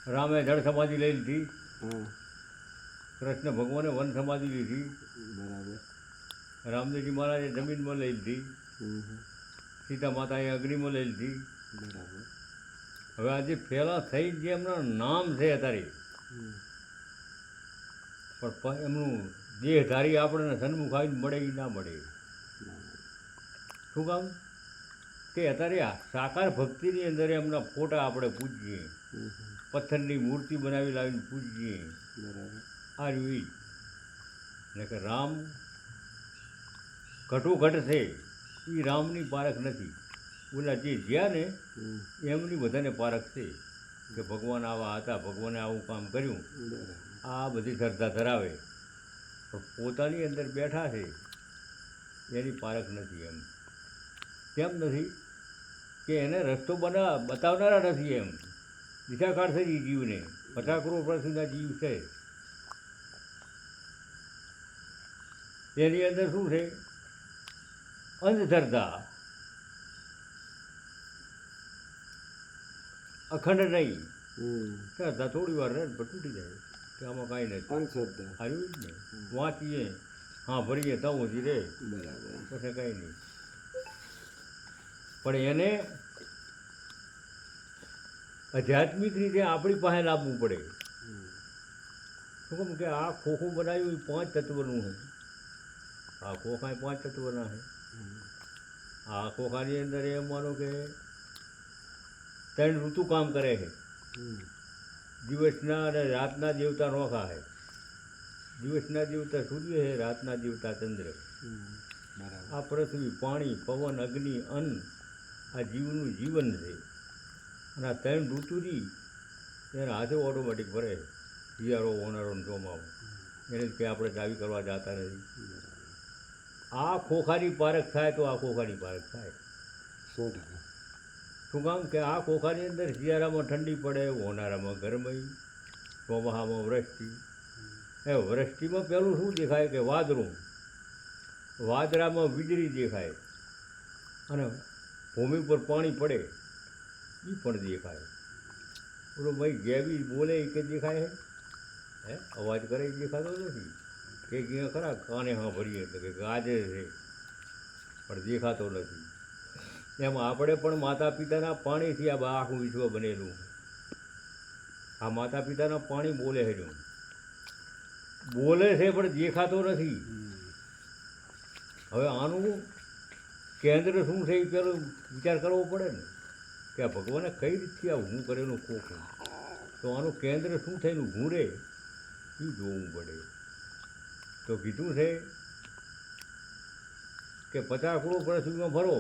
રામે જળ સમાધિ લઈ લીધી, હા કૃષ્ણ ભગવાને વન સમાધિ લીધી, બરાબર. રામદેવજી મહારાજે જમીનમાં લઈ લીધી, સીતા માતાએ અગ્નિમાં લઈ લીધી. બરાબર. હવે આજે પહેલાં થઈ જે એમના નામ છે અત્યારે, પણ એમનું દેહધારી આપણને સન્મુખ આવીને મળે એ ના મળે. શું કામ કે અત્યારે આ સાકાર ભક્તિની અંદર એમના ફોટા આપણે પૂજીએ, પથ્થરની મૂર્તિ બનાવી લાવીને પૂજીએ. બરાબર. આ રહ્યું એટલે કે રામ ઘટોઘટ છે એ રામની પારખ નથી. ઓલા જે જ્યાં ને એમની બધાને પારખ છે કે ભગવાન આવા હતા, ભગવાને આવું કામ કર્યું, આ બધી શ્રદ્ધા ધરાવે, પણ પોતાની અંદર બેઠા છે એની પારખ નથી. એમ કેમ નથી કે એને રસ્તો બતાવનારા નથી. એમ દિશા કાઢશે એ જીવને. 50 કરોડ પ્રતિના જીવ છે, એની અંદર શું છે? અંધશ્રદ્ધા, અખંડ નહીં. શ્રદ્ધા થોડી વાર રહે પણ તૂટી જાય કે આમાં કાંઈ નથી. અંધશ્રદ્ધા આવ્યું જ ને, વાંચીએ હા ભરીએ તો સુધી રહે, બરાબર. પછી કાંઈ નહીં. પણ એને આધ્યાત્મિક રીતે આપણી પાસે લાવવું પડે. શું કહું કે આ ખોખું બનાવ્યું એ 5 તત્વનું છે. આ ખોખા 5 તત્વના છે. આ ખોખાની અંદર એમ માનો કે 3 ઋતુ કામ કરે છે. દિવસના અને રાતના દેવતા નોખા છે. દિવસના દેવતા સૂર્ય છે, રાતના દેવતા ચંદ્ર. આ પૃથ્વી, પાણી, પવન, અગ્નિ, અન્ન આ જીવનું જીવન છે. અને આ 3 ઋતુની એને હાથે ઓટોમેટિક ભરે. શિયાળો, ઉનાળો ને ચોમાવો. એને જ કે આપણે ચાવી કરવા જતા નથી. આ ખોખાની પારખ થાય તો આ ખોખાની પારખ થાય. 100%. શું કામ કે આ ખોખાની અંદર શિયાળામાં ઠંડી પડે, ઉનાળામાં ગરમાઈ, ચોમાસામાં વૃષ્ટિ. એ વૃષ્ટિમાં પહેલું શું દેખાય કે વાદળું, વાદળામાં વીજળી દેખાય, અને ભૂમિ પર પાણી પડે એ પણ દેખાય. બોલો ભાઈ ગેવી બોલે એ કે દેખાય હે? અવાજ કરે એ દેખાતો નથી. કે ક્યાં ખરા કાને હા ભરીએ તો કે ગાજે છે પણ દેખાતો નથી. એમ આપણે પણ માતા પિતાના પાણીથી આ આખું વિશ્વ બનેલું. આ માતા પિતાના પાણી બોલે છે, જો બોલે છે પણ દેખાતો નથી. હવે આનું કેન્દ્ર શું છે એ પેલો વિચાર કરવો પડે ને કે આ ભગવાને કઈ રીતથી આ ઊભું કરેલું ખોખું, તો આનું કેન્દ્ર શું થઈને ઊભું રહે એ જોવું પડે. તો કીધું છે કે 50 કરોડ પૃથ્વીમાં ફરો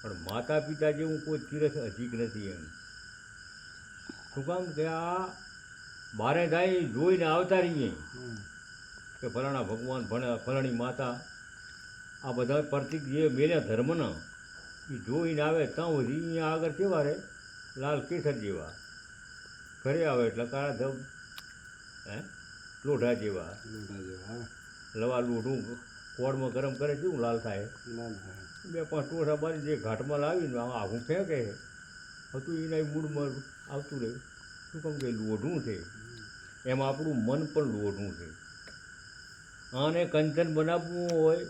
પણ માતા પિતા જેવું કોઈ તીરથ અધિક નથી. એમ શું કામ કે આ બારે જાય જોઈને આવતા રહીએ કે ફલાણા ભગવાન, ફલાણી માતા, આ બધા પ્રતિક જે મેળ્યા ધર્મના એ જોઈને આવે ત્યાં સુધી અહીંયા આગળ કેવા રહે? લાલ કેસર જેવા. ઘરે આવે એટલે કાળા ધબ લોઢા જેવા. લવા લોઢું કોળમાં ગરમ કરે કેવું લાલ થાય? 2-5 ટોસા બારી જે ઘાટમાં લાવીને આઘું ફેંકે હતું એના મૂળમાં આવતું રહે. શું કામ કે લોઢું છે. એમ આપણું મન પણ લોઢું છે. આને કંચન બનાવવું હોય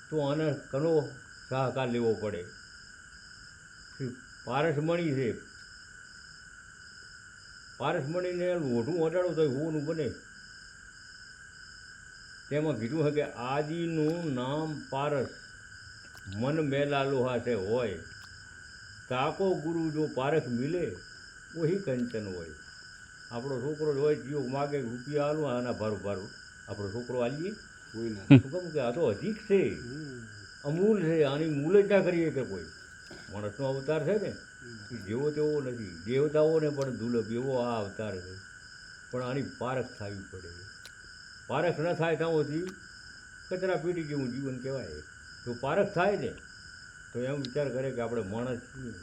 તો આને ઘણો સહકાર લેવો પડે. પારસમણી છે, પારસમણીને લોઢું અડાડો તો હોનું બને. તેમાં કીધું છે કે આદિનું નામ પારસ, મન મેલા લોહા છે હોય, તાકો ગુરુ જો પારખ મિલે વહી કંચન હોય. આપણો છોકરો જ હોય જીવ માગે રૂપિયા આલું આના ભારું ભારું આપણો છોકરો આલીએ? શું કહું કે આ તો અધિક છે, અમૂલ છે. આની મૂલ જ ના કરીએ કે કોઈ માણસનો અવતાર છે ને એ જેવો તેવો નથી. દેવતાઓને પણ દુર્લભ એવો આ અવતાર છે. પણ આની પારખ થવી પડે. પારખ ન થાય ત્યાં સુધી કચરા પેટી જેવું જીવન કહેવાય. જો પારખ થાય ને તો એમ વિચાર કરે કે આપણે માણસ છીએ,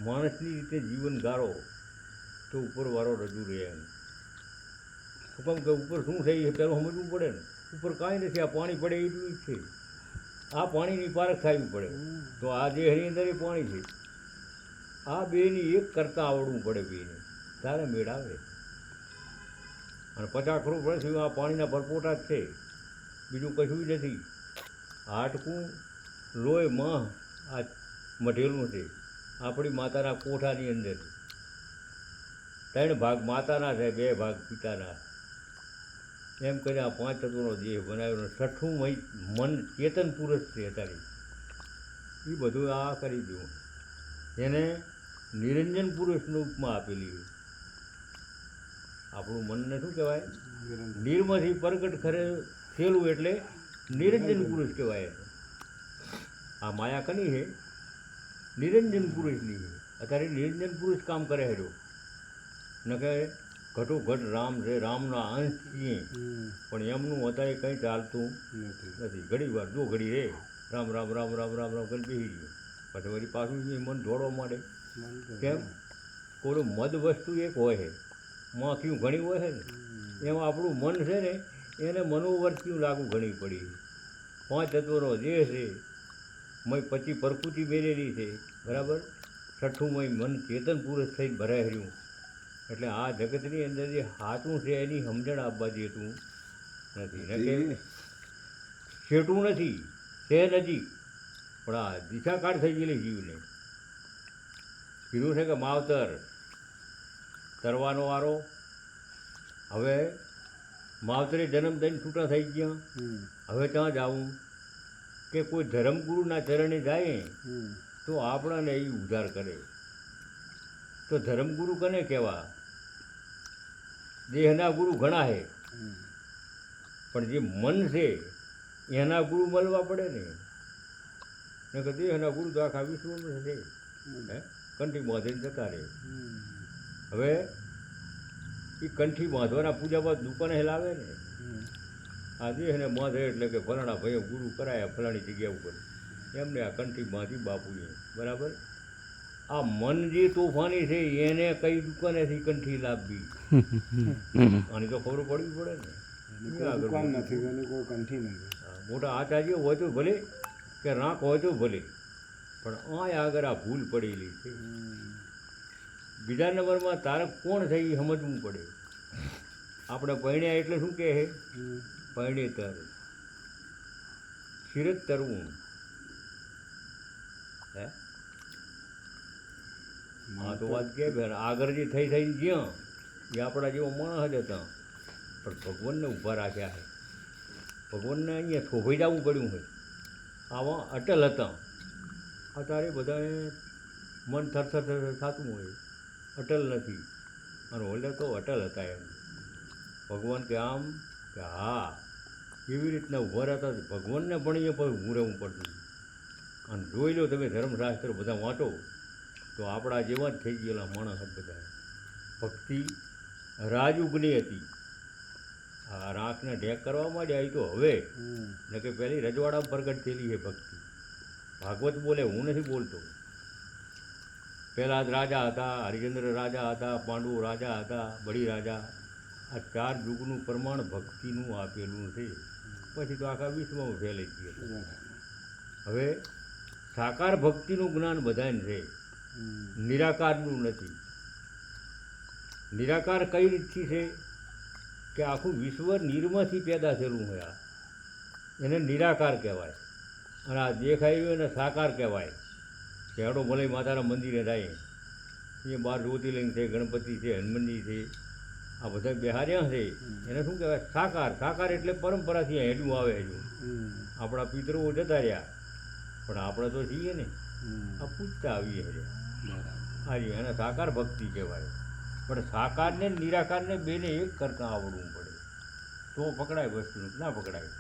માણસની રીતે જીવન ગાળો તો ઉપરવાળો રજૂ રહે. એમ શું કામ કે ઉપર શું છે એ પહેલું સમજવું પડે ને. ઉપર કાંઈ નથી, આ પાણી પડે એટલું જ છે. આ પાણીની પારખ થવી પડે. તો આ દેહની અંદર એ પાણી છે. આ બેની એક કરતાં આવડવું પડે બેને. તારે મેળ આવે. અને 50 વર્ષથી આ પાણીના પરપોટા જ છે, બીજું કશું નથી. હાડકું લોહી માં આ મઢેલું છે આપણી માતાના કોઠાની અંદર. 3 ભાગ માતાના છે, 2 ભાગ પિતાના. એમ કરીને આ 5 તત્વોનો દેહ બનાવ્યો. 6મું મન ચેતન પુરુષ છે અત્યારે. એ બધું આ કરી દઉં. એને નિરંજન પુરુષનું ઉપમા આપેલી છે. આપણું મનને શું કહેવાય? નિર્મથી પ્રગટ ખરે થયેલું એટલે નિરંજન પુરુષ કહેવાય. આ માયા કની છે? નિરંજન પુરુષની છે. અત્યારે નિરંજન પુરુષ કામ કરે હેડો. ન કે ઘટોઘટ રામ છે, રામના અંશ છીએ, પણ એમનું અત્યારે કંઈ ચાલતું નથી. ઘડી વાર જો ઘડી રે રામ રામ રામ રામ રામ રામ કરી બેસી ગયો, પછી વળી પાછું મન દોડવા માંડે. કેમ? કોઈ મદ વસ્તુ એક હોય છે, માખીયું ઘણી હોય છે ને, એમાં આપણું મન છે ને એને મનોવર્તિયું લાગુ ઘણી પડી. 5 તત્વોનો દેહ છે, મય પછી પ્રકૃતિ બેરેલી છે, બરાબર. 6મું મન ચેતન પુરુષ થઈને ભરાઈ રહ્યું. એટલે આ જગતની અંદર જે સાચું છે એની સમજણ આપવા દેતું નથી. ને કે છેટું નથી, છે નજીક, પણ આ દિશાકાળ થઈ ગયેલી જીવને. કીધું છે કે માવતર તરવાનો વારો. હવે માવતરે જન્મ દઈને છૂટા થઈ ગયા. હવે ત્યાં જવું કે કોઈ ધર્મગુરુના ચરણે જાય તો આપણાને એ ઉદ્ધાર કરે. તો ધર્મગુરુ કને કહેવા? દેહના ગુરુ ઘણા છે, પણ જે મન છે એના ગુરુ મળવા પડે ને. કે દેહના ગુરુ તો આખા વિશ્વમાં છે, કંઠી બાંધીને જતા રહે. હવે એ કંઠી બાંધવાના પૂજા બાદ દુકાને લાવે ને. આ દેહને બાંધે એટલે કે ફલાણા ભાઈએ ગુરુ કરાયા ફલાણી જગ્યા ઉપર, એમને આ કંઠી બાંધી બાપુએ, બરાબર. આ મન જે તોફાની છે એને કઈ દુકાનેથી કંઠી લાવવી, આની તો ખબર પડવી પડે ને. મોટા આચાર્ય હોય તો ભલે, કે રાંક હોય તો ભલે, પણ આ આગળ આ ભૂલ પડેલી છે. બીજા નંબરમાં તારક કોણ છે એ સમજવું પડે. આપણે પરણ્યા એટલે શું કહે છે? પરણેતર, શિરત તરવું. હે હા તો વાત કે આગળ જે થઈ થઈને જ્યાં એ આપણા જેવો માણસ જ હતા, પણ ભગવાનને ઊભા રાખ્યા છે. ભગવાનને અહીંયા થોભાઈ જવું પડ્યું હોય. આવા અટલ હતા. અત્યારે બધાએ મન થરથર થતું હોય, અટલ નથી. અને ઓલે તો અટલ હતા. એમ ભગવાન કે આમ કે હા એવી રીતના ઊભા રહેતા. ભગવાનને પણ અહીંયા પર ઊભું રહેવું પડતું. અને જોઈ લો તમે ધર્મશાસ્ત્ર બધા વાંચો તો આપણા જેવા જ થઈ ગયેલા માણસ બધા. ભક્તિ રાજયુગની હતી. આ રાંખને ઢેક કરવા માંડ્યા એ તો હવે ને કે પહેલી રજવાડામાં પ્રગટ થયેલી છે ભક્તિ. ભાગવત બોલે, હું નથી બોલતો. પહેલાં જ રાજા હતા, હરિચંદ્ર રાજા હતા, પાંડુ રાજા હતા, બળી રાજા. આ 4 યુગનું પ્રમાણ ભક્તિનું આપેલું છે. પછી તો આખા વિશ્વમાં ફેલાઈ ગયું. હવે સાકાર ભક્તિનું જ્ઞાન બધાને છે, નિરાકારનું નથી. નિરાકાર કઈ રીતથી છે કે આખું વિશ્વ નિર્મથી પેદા થયેલું હોય. એને નિરાકાર કહેવાય. અને આ દેખાયું એને સાકાર કહેવાય. કે હેડો ભલે માતાના મંદિરે જાય, એ 12 જ્યોતિર્લિંગ છે, ગણપતિ છે, હનુમાનજી છે, આ બધા બિહાર્યા છે. એને શું કહેવાય? સાકાર. સાકાર એટલે પરંપરાથી હેડું આવે. હેડું આપણા પિતૃઓ જતા રહ્યા, પણ આપણે તો છીએ ને, આ પૂછતા આવીએ રહ્યા. હાજી, એને સાકાર ભક્તિ કહેવાય. પણ સાકારને નિરાકારને બેને એક કરતાં આવડવું પડે તો પકડાય વસ્તુનું. ના પકડાય.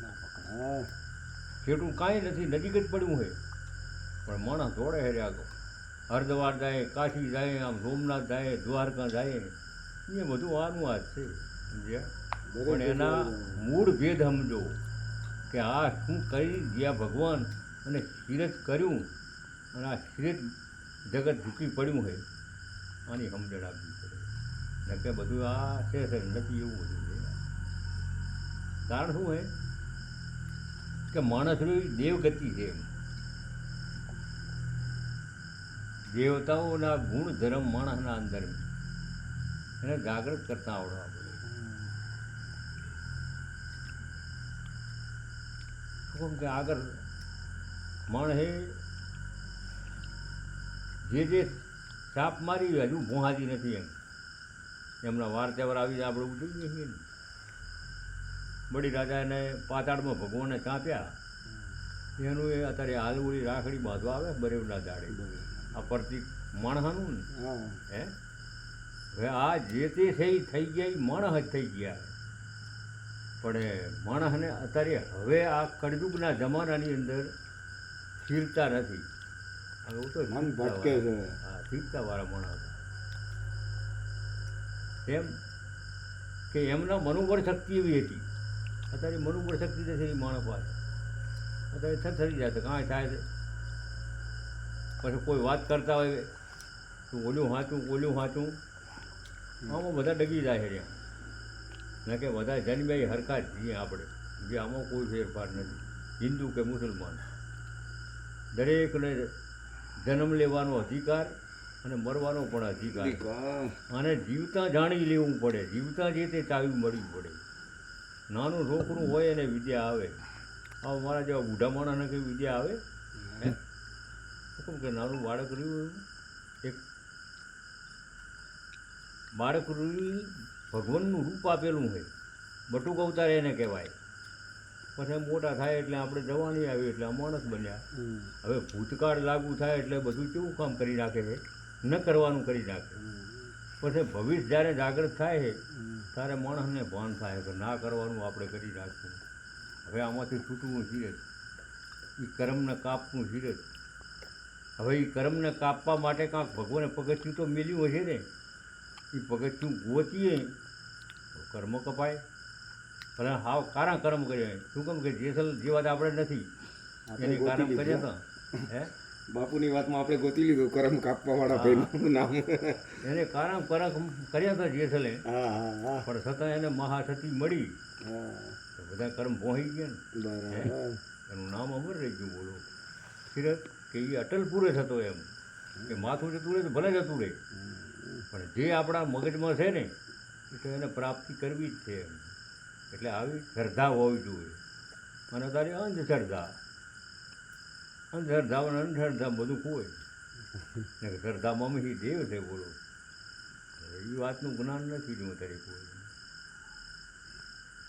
છેટું કાંઈ નથી, નજીક જ પડ્યું હોય, પણ માણસ દોડે હેરે આગળ. હરદ્વાર જાય, કાશી જાય, આમ સોમનાથ જાય, દ્વારકા જાય, એ બધું આનું આ જ છે, સમજ્યા? પણ એના મૂળ ભેદ સમજો કે આ શું કરી જ્યાં ભગવાન અને શિરત કર્યું અને આ શિરત જગત ઝૂકી પડ્યું હોય, આની સમજણ આપવી પડે. ને કે બધું આ છે નથી એવું બધું છે. કારણ શું હોય કે માણસની દેવગતિ છે. દેવતાઓના ગુણ ધર્મ માણસના અંદર એને જાગૃત કરતા આવડવા પડે. શું કેમ કે આગળ માણસે જે છાપ મારી હજુ ભોહાતી નથી એમ. એમના વાર તહેવાર આવી આપણે ઉજવીએ છીએ ને. બળી રાજાને પાતાળમાં ભગવાનને ચાંપ્યા એનું એ અત્યારે હાલવડી રાખડી બાંધવા આવે બરેવના દાડે. આ પ્રતિક માણસનું ને હા હે હવે આ જે તે છે એ થઈ ગયા એ માણસ જ થઈ ગયા. પણ માણસને અત્યારે હવે આ કળયુગના જમાનાની અંદર સ્થિરતા નથી. હવે હું તો મન ભટકે છે. હા સ્થિરતાવાળા માણસ એમ કે એમના મનોબળ શક્તિ એવી હતી. અત્યારે મનોબળ શક્તિ નથી એ માણસ પાસે. અત્યારે થરથરી જાય તો કાંઈ થાય છે. પછી કોઈ વાત કરતા હોય તો ઓલું સાચું આમાં બધા ડગી જાય છે ત્યાં. ના કે બધા જન્મ્યા હરખા જ છીએ આપણે, જે આમાં કોઈ ફેરફાર નથી. હિન્દુ કે મુસલમાન દરેકને જન્મ લેવાનો અધિકાર અને મરવાનો પણ અધિકાર. અને જીવતા જાણી લેવું પડે, જીવતા જે તે ચાવી મળવી પડે. નાનું છોકરું હોય એને વિદ્યા આવે. આ મારા જેવા બુઢા માણસને કંઈ વિદ્યા આવે હે? શું કે નાનું બાળક રહ્યું એક બાળક રહ્યું ભગવાનનું રૂપ આપેલું હોય. બટુક અવતાર એને કહેવાય. પછી મોટા થાય એટલે આપણે જવાની આવી એટલે આ માણસ બન્યા. હવે ભૂતકાળ લાગુ થાય એટલે બધું કેવું કામ કરી નાખે છે, ન કરવાનું કરી નાખે. પછી ભવિષ્ય જ્યારે જાગૃત થાય છે ત્યારે માણસને ભાન થાય કે ના કરવાનું આપણે કરી નાખવું. હવે આમાંથી છૂટવું ધીરજ, એ કર્મને કાપવું ધીરજ. હવે એ કર્મને કાપવા માટે કાંક ભગવાને પગથિયું તો મેલ્યું હશે ને, એ પગથિયું ગોચીએ તો કર્મ કપાય. ભલે હાવ કારા કર્મ કરીએ. શું કેમ કે જેસલ જેવા તો આપણે નથી, એને કારમ કર્યા હતા હે બાપુની વાતમાં આપણે ગોતી લીધું કરમ કાપવા વાળા ભાઈનું નામ. એને કારમ કરમ કર્યા હતા જેસલે, હા હા હા પણ છતાં એને મહાસતી મળી હા તો બધા કર્મ પહોંચી ગયા ને. બરાબર. એનું નામ અમર રહી ગયું. બોલો સિરત કે એ અટલ પુરુષ હતો એમ કે માથું જતું રહે તો ભલે જતું રહે, પણ જે આપણા મગજમાં છે ને એ તો એને પ્રાપ્તિ કરવી જ છે એમ. એટલે આવી શ્રદ્ધા હોવી જોઈએ. અને તારી અંધશ્રદ્ધા અને અંધશ્રદ્ધા બધું ખોય ને શ્રદ્ધામાં દેવ છે. બોલો એ વાતનું જ્ઞાન નથી જો તારી કોઈ